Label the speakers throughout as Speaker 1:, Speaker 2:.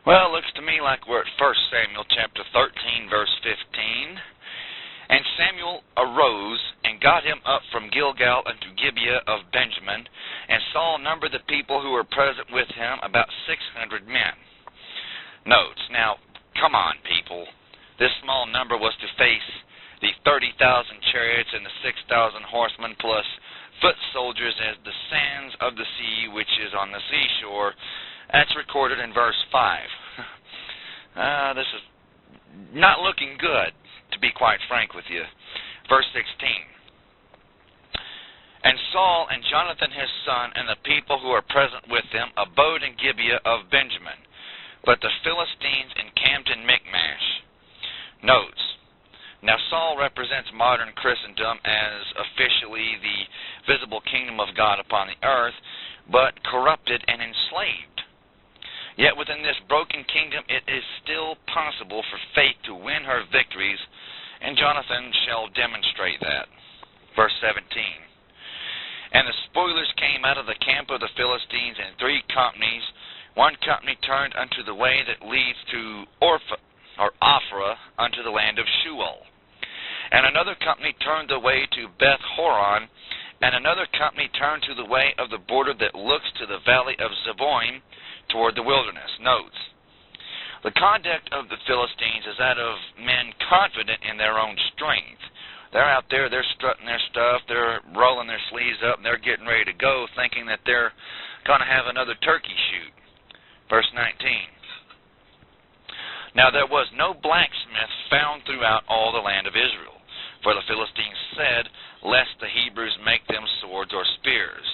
Speaker 1: Well, it looks to me like we're at 1 Samuel chapter 13, verse 15. And Samuel arose and got him up from Gilgal unto Gibeah of Benjamin, and Saul numbered the people who were present with him, about 600 men. Notes, now, come on, people. This small number was to face the 30,000 chariots and the 6,000 horsemen, plus foot soldiers as the sands of the sea, which is on the seashore. That's recorded in verse 5. This is not looking good, to be quite frank with you. Verse 16. And Saul and Jonathan his son and the people who were present with him abode in Gibeah of Benjamin, but the Philistines encamped in Michmash. Notes. Now Saul represents modern Christendom as officially the visible kingdom of God upon the earth, but corrupted and enslaved. Yet within this broken kingdom it is still possible for faith to win her victories, and Jonathan shall demonstrate that. Verse 17. And the spoilers came out of the camp of the Philistines in 3 companies. One company turned unto the way that leads to Ophrah, unto the land of Shual. And another company turned the way to Beth Horon, and another company turned to the way of the border that looks to the valley of Zeboim, toward the wilderness. Notes. The conduct of the Philistines is that of men confident in their own strength. They're out there, they're strutting their stuff, they're rolling their sleeves up, and they're getting ready to go, thinking that they're going to have another turkey shoot. Verse 19. Now there was no blacksmith found throughout all the land of Israel, for the Philistines said, lest the Hebrews make them swords or spears.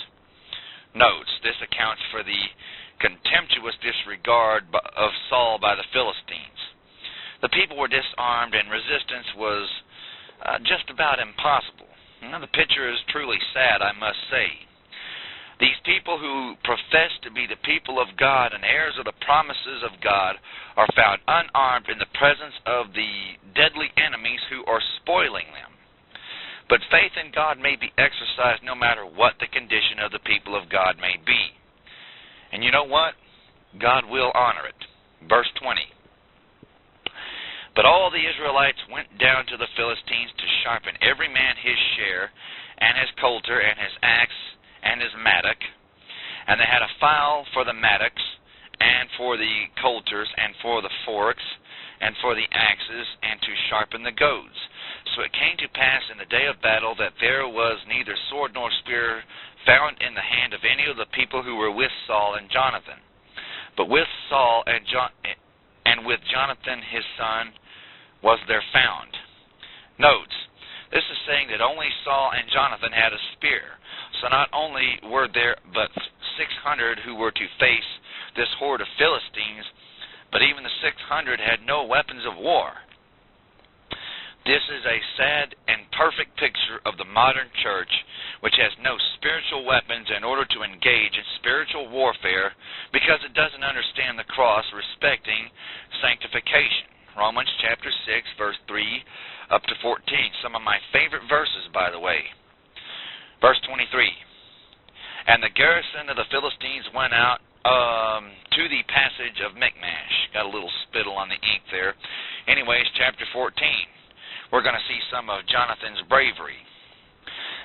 Speaker 1: Notes. This accounts for the contemptuous disregard of Saul by the Philistines. The people were disarmed, and resistance was just about impossible. Now, the picture is truly sad, I must say. These people who profess to be the people of God and heirs of the promises of God are found unarmed in the presence of the deadly enemies who are spoiling them. But faith in God may be exercised no matter what the condition of the people of God may be. And you know what? God will honor it. Verse 20. But all the Israelites went down to the Philistines to sharpen every man his share, and his coulter, and his axe, and his mattock. And they had a file for the mattocks, and for the coulters, and for the forks, and for the axes, and to sharpen the goads. So it came to pass in the day of battle that there was neither sword nor spear found in the hand of any of the people who were with Saul and Jonathan. But with Saul and with Jonathan his son was there found. Notes. This is saying that only Saul and Jonathan had a spear. So not only were there but 600 who were to face this horde of Philistines, but even the 600 had no weapons of war. This is a sad and perfect picture of the modern church, which has no spiritual weapons in order to engage in spiritual warfare because it doesn't understand the cross respecting sanctification. Romans chapter 6, verse 3 up to 14. Some of my favorite verses, by the way. Verse 23. And the garrison of the Philistines went out to the passage of Michmash. Got a little spittle on the ink there. Anyways, chapter 14. We're going to see some of Jonathan's bravery.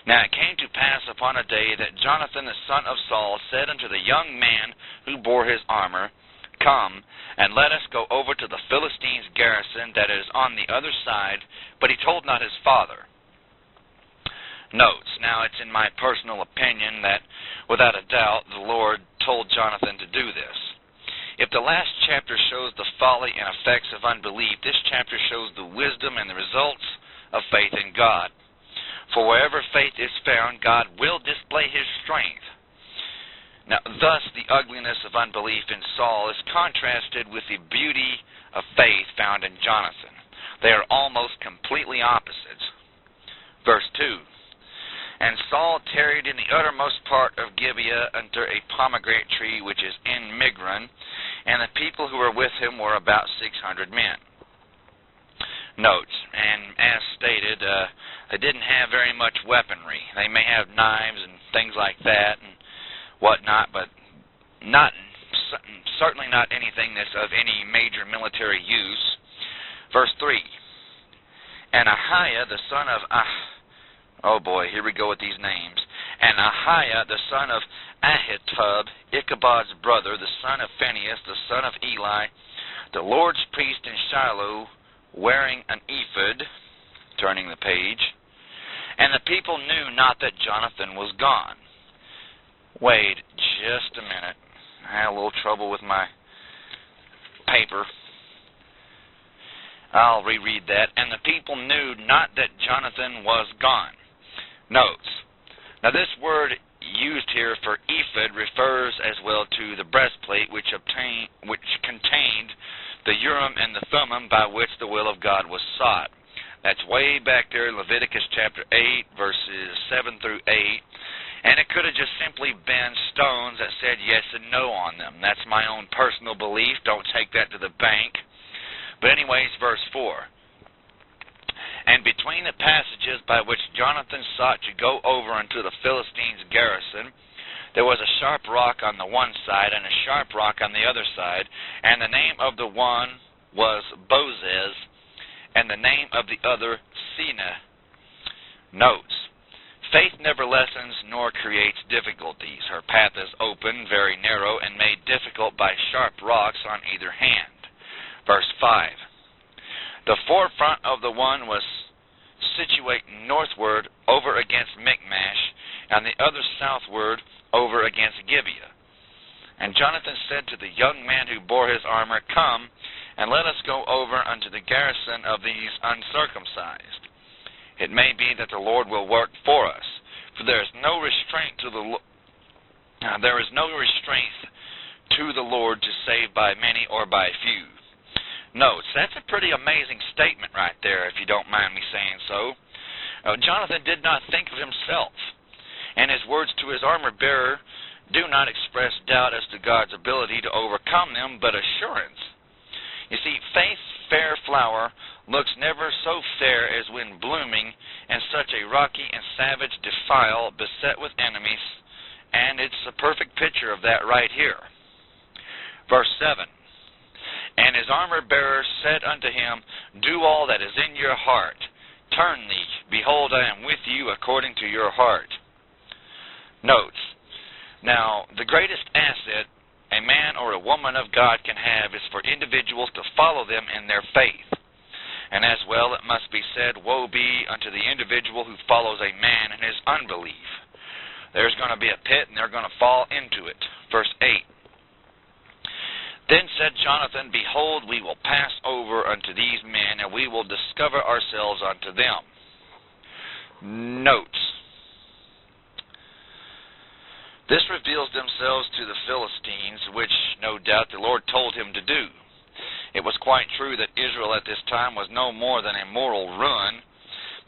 Speaker 1: Now it came to pass upon a day that Jonathan the son of Saul said unto the young man who bore his armor, Come, and let us go over to the Philistines' garrison that is on the other side, but he told not his father. Notes. Now it's in my personal opinion that, without a doubt, the Lord told Jonathan to do this. If the last chapter shows the folly and effects of unbelief, this chapter shows the wisdom and the results of faith in God. For wherever faith is found, God will display His strength. Now, thus the ugliness of unbelief in Saul is contrasted with the beauty of faith found in Jonathan. They are almost completely opposites. Verse 2. And Saul tarried in the uttermost part of Gibeah under a pomegranate tree which is in Migron, and the people who were with him were about 600 men. Notes, and as stated, they didn't have very much weaponry. They may have knives and things like that and whatnot, but not certainly not anything that's of any major military use. Verse 3, and Ahiah, the son of oh boy, here we go with these names. And Ahiah, the son of Ahitub, Ichabod's brother, the son of Phinehas, the son of Eli, the Lord's priest in Shiloh, wearing an ephod, turning the page. And the people knew not that Jonathan was gone. Wait just a minute. I had a little trouble with my paper. I'll reread that. And the people knew not that Jonathan was gone. Notes. Now this word used here for ephod refers as well to the breastplate which contained the Urim and the Thummim by which the will of God was sought. That's way back there in Leviticus chapter 8, verses 7 through 8. And it could have just simply been stones that said yes and no on them. That's my own personal belief. Don't take that to the bank. But anyways, verse 4. And between the passages by which Jonathan sought to go over unto the Philistines' garrison, there was a sharp rock on the one side and a sharp rock on the other side, and the name of the one was Bozez, and the name of the other Seneh. Notes. Faith never lessens nor creates difficulties. Her path is open, very narrow, and made difficult by sharp rocks on either hand. Verse 5. The forefront of the one was situate northward over against Michmash, and the other southward over against Gibeah. And Jonathan said to the young man who bore his armor, Come, and let us go over unto the garrison of these uncircumcised. It may be that the Lord will work for us, for there is no restraint to the Lord to save by many or by few. Notes, that's a pretty amazing statement right there, if you don't mind me saying so. Jonathan did not think of himself, and his words to his armor-bearer do not express doubt as to God's ability to overcome them, but assurance. You see, faith's fair flower looks never so fair as when blooming in such a rocky and savage defile beset with enemies, and it's a perfect picture of that right here. Verse 7. And his armor-bearer said unto him, Do all that is in your heart. Turn thee, behold, I am with you according to your heart. Notes. Now, the greatest asset a man or a woman of God can have is for individuals to follow them in their faith. And as well, it must be said, Woe be unto the individual who follows a man in his unbelief. There's going to be a pit, and they're going to fall into it. Verse 8. Then said Jonathan, Behold, we will pass over unto these men, and we will discover ourselves unto them. Notes. This reveals themselves to the Philistines, which no doubt the Lord told him to do. It was quite true that Israel at this time was no more than a moral ruin,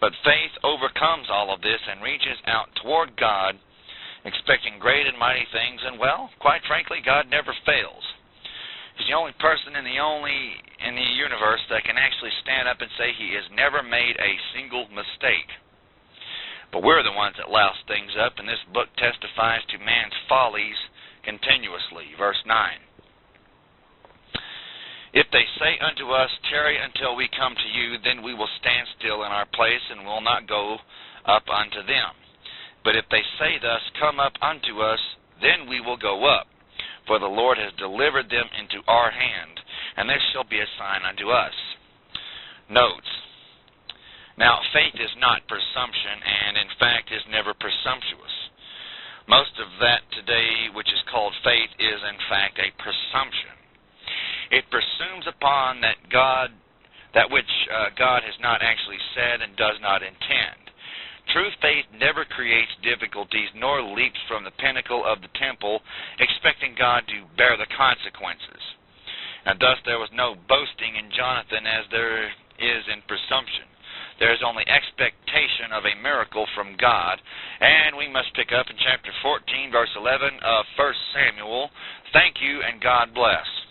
Speaker 1: but faith overcomes all of this and reaches out toward God, expecting great and mighty things, and well, quite frankly, God never fails. He's the only person in the universe that can actually stand up and say he has never made a single mistake. But we're the ones that louse things up, and this book testifies to man's follies continuously. Verse 9. If they say unto us, Tarry until we come to you, then we will stand still in our place, and will not go up unto them. But if they say thus, Come up unto us, then we will go up. For the Lord has delivered them into our hand, and this shall be a sign unto us. Notes. Now, faith is not presumption, and in fact is never presumptuous. Most of that today, which is called faith, is in fact a presumption. It presumes upon that which God has not actually said and does not intend. True faith never creates difficulties nor leaps from the pinnacle of the temple expecting God to bear the consequences. And thus there was no boasting in Jonathan as there is in presumption. There is only expectation of a miracle from God. And we must pick up in chapter 14, verse 11 of 1 Samuel. Thank you, and God bless.